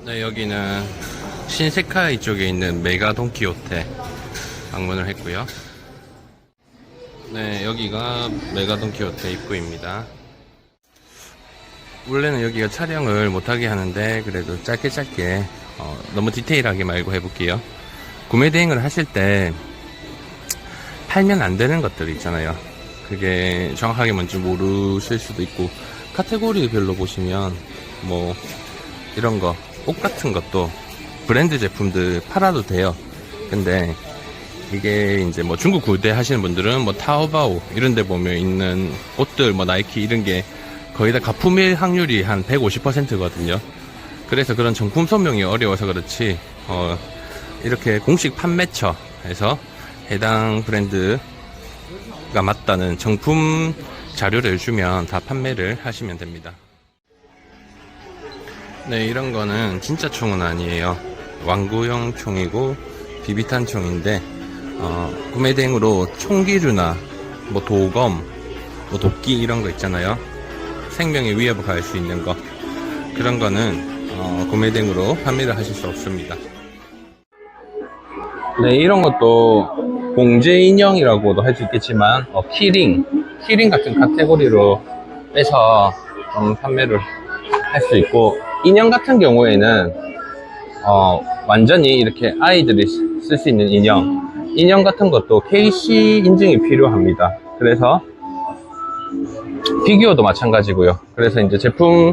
네, 여기는 신세카이 쪽에 있는 메가 돈키호테 방문을 했고요. 네, 여기가 메가 돈키호테 입구입니다. 원래는 여기가 촬영을 못하게 하는데 그래도 짧게 너무 디테일하게 말고 해볼게요. 구매 대행을 하실 때 팔면 안 되는 것들 있잖아요. 그게 정확하게 뭔지 모르실 수도 있고, 카테고리별로 보시면 뭐 이런 거, 옷 같은 것도 브랜드 제품들 팔아도 돼요. 근데 이게 이제 뭐 중국 구대 하시는 분들은 뭐 타오바오 이런 데 보면 있는 옷들, 뭐 나이키 이런 게 거의 다 가품일 확률이 한 150%거든요. 그래서 그런 정품 소명이 어려워서 그렇지, 이렇게 공식 판매처에서 해당 브랜드가 맞다는 정품 자료를 주면 다 판매를 하시면 됩니다. 네, 이런 거는 진짜 총은 아니에요. 완구형 총이고 비비탄 총인데, 구매 대행으로 총기류나 뭐 도검, 뭐 도끼 이런 거 있잖아요. 생명에 위협을 가할 수 있는 거, 그런 거는 구매 대행으로 판매를 하실 수 없습니다. 네, 이런 것도 공제 인형이라고도 할 수 있겠지만 키링 같은 카테고리로 빼서 판매를 할 수 있고, 인형 같은 경우에는 완전히 이렇게 아이들이 쓸 수 있는 인형 같은 것도 KC 인증이 필요합니다. 그래서 피규어도 마찬가지고요. 그래서 이제 제품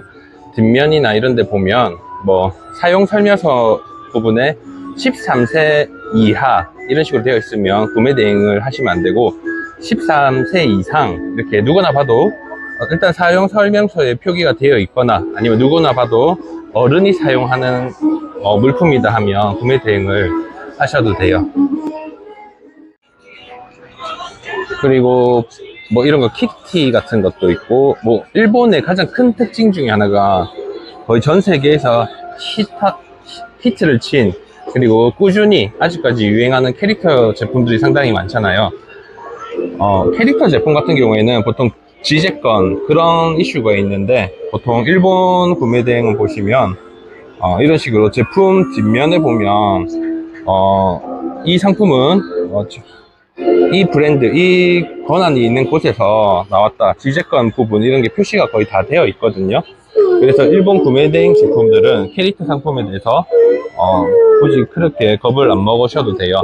뒷면이나 이런 데 보면 뭐 사용 설명서 부분에 13세 이하 이런 식으로 되어 있으면 구매 대행을 하시면 안 되고, 13세 이상 이렇게 누구나 봐도 일단 사용 설명서에 표기가 되어 있거나, 아니면 누구나 봐도 어른이 사용하는 물품이다 하면 구매 대행을 하셔도 돼요. 그리고 뭐 이런 거 키티 같은 것도 있고, 뭐 일본의 가장 큰 특징 중에 하나가 거의 전 세계에서 히트를 친, 그리고 꾸준히 아직까지 유행하는 캐릭터 제품들이 상당히 많잖아요. 캐릭터 제품 같은 경우에는 보통 지재권 그런 이슈가 있는데, 보통 일본 구매 대행을 보시면 이런 식으로 제품 뒷면에 보면 이 상품은 이 브랜드, 이 권한이 있는 곳에서 나왔다, 지재권 부분 이런 게 표시가 거의 다 되어 있거든요. 그래서 일본 구매 대행 제품들은 캐릭터 상품에 대해서 굳이 그렇게 겁을 안 먹으셔도 돼요.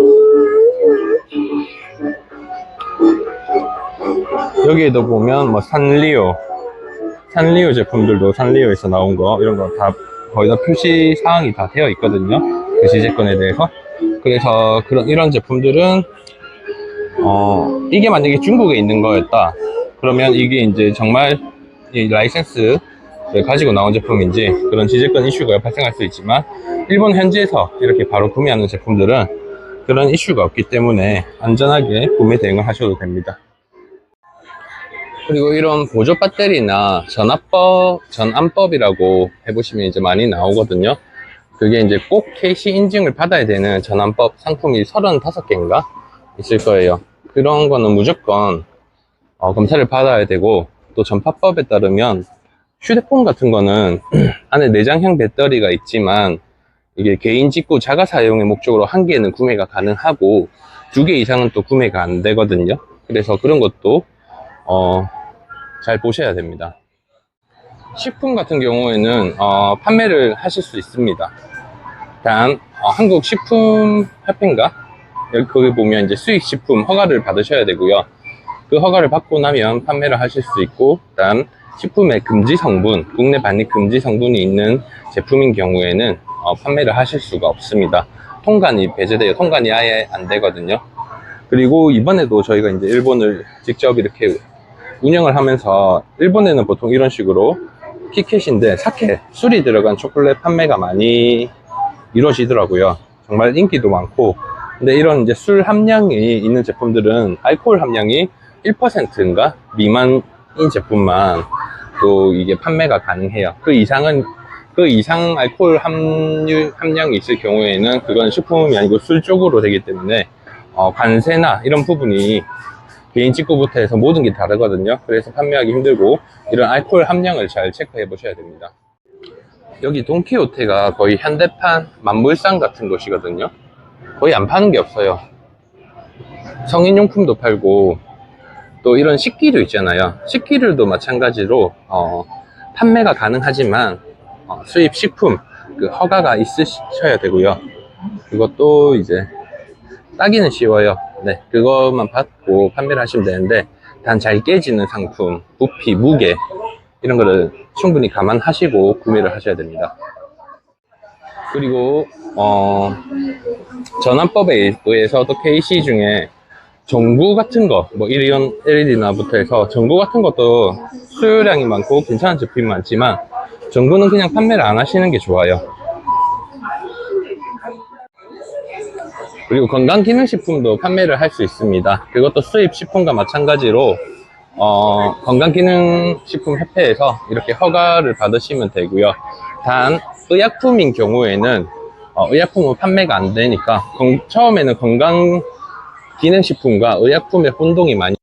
여기에도 보면 뭐 산리오 제품들도 산리오에서 나온 거 이런 거 다 거의 다 표시 사항이 다 되어 있거든요. 그 지재권에 대해서. 그래서 이런 제품들은 이게 만약에 중국에 있는 거였다 그러면 이게 이제 정말 이 라이센스를 가지고 나온 제품인지 그런 지재권 이슈가 발생할 수 있지만, 일본 현지에서 이렇게 바로 구매하는 제품들은 그런 이슈가 없기 때문에 안전하게 구매 대행을 하셔도 됩니다. 그리고 이런 보조 배터리나 전환법이라고 해보시면 이제 많이 나오거든요. 그게 이제 꼭 KC 인증을 받아야 되는 전환법 상품이 35개인가 있을 거예요. 그런 거는 무조건 검사를 받아야 되고, 또 전파법에 따르면 휴대폰 같은 거는 안에 내장형 배터리가 있지만 이게 개인 직구 자가 사용의 목적으로 1개는 구매가 가능하고 2개 이상은 또 구매가 안 되거든요. 그래서 그런 것도 잘 보셔야 됩니다. 식품 같은 경우에는 판매를 하실 수 있습니다. 단 한국식품협회인가? 거기 보면 이제 수익식품 허가를 받으셔야 되고요. 그 허가를 받고 나면 판매를 하실 수 있고, 단 식품에 금지 성분, 국내 반입 금지 성분이 있는 제품인 경우에는 판매를 하실 수가 없습니다. 통관이 배제돼요. 통관이 아예 안 되거든요. 그리고 이번에도 저희가 이제 일본을 직접 이렇게 운영을 하면서, 일본에는 보통 이런 식으로 피켓인데 사케, 술이 들어간 초콜릿 판매가 많이 이루어지더라고요. 정말 인기도 많고. 근데 이런 이제 술 함량이 있는 제품들은 알코올 함량이 1%인가 미만인 제품만 또 이게 판매가 가능해요. 그 이상 알코올 함량이 있을 경우에는 그건 식품이 아니고 술 쪽으로 되기 때문에 관세나 이런 부분이 개인 직구부터 해서 모든 게 다르거든요. 그래서 판매하기 힘들고, 이런 알코올 함량을 잘 체크해 보셔야 됩니다. 여기 돈키호테가 거의 현대판 만물상 같은 곳이거든요. 거의 안 파는 게 없어요. 성인용품도 팔고 또 이런 식기류 있잖아요. 식기류도 마찬가지로 판매가 가능하지만 수입 식품 그 허가가 있으셔야 되고요. 그것도 이제 따기는 쉬워요. 네, 그것만 받고 판매를 하시면 되는데 단 잘 깨지는 상품, 부피, 무게 이런 거를 충분히 감안하시고 구매를 하셔야 됩니다. 그리고 전환법에 의해서도 KC 중에 전구 같은 거, 뭐 이런 LED나부터 해서 전구 같은 것도 수요량이 많고 괜찮은 제품이 많지만 전구는 그냥 판매를 안 하시는 게 좋아요. 그리고 건강기능식품도 판매를 할 수 있습니다. 그것도 수입 식품과 마찬가지로 건강기능식품협회에서 이렇게 허가를 받으시면 되고요. 단 의약품인 경우에는 의약품은 판매가 안 되니까 처음에는 건강기능식품과 의약품의 혼동이 많이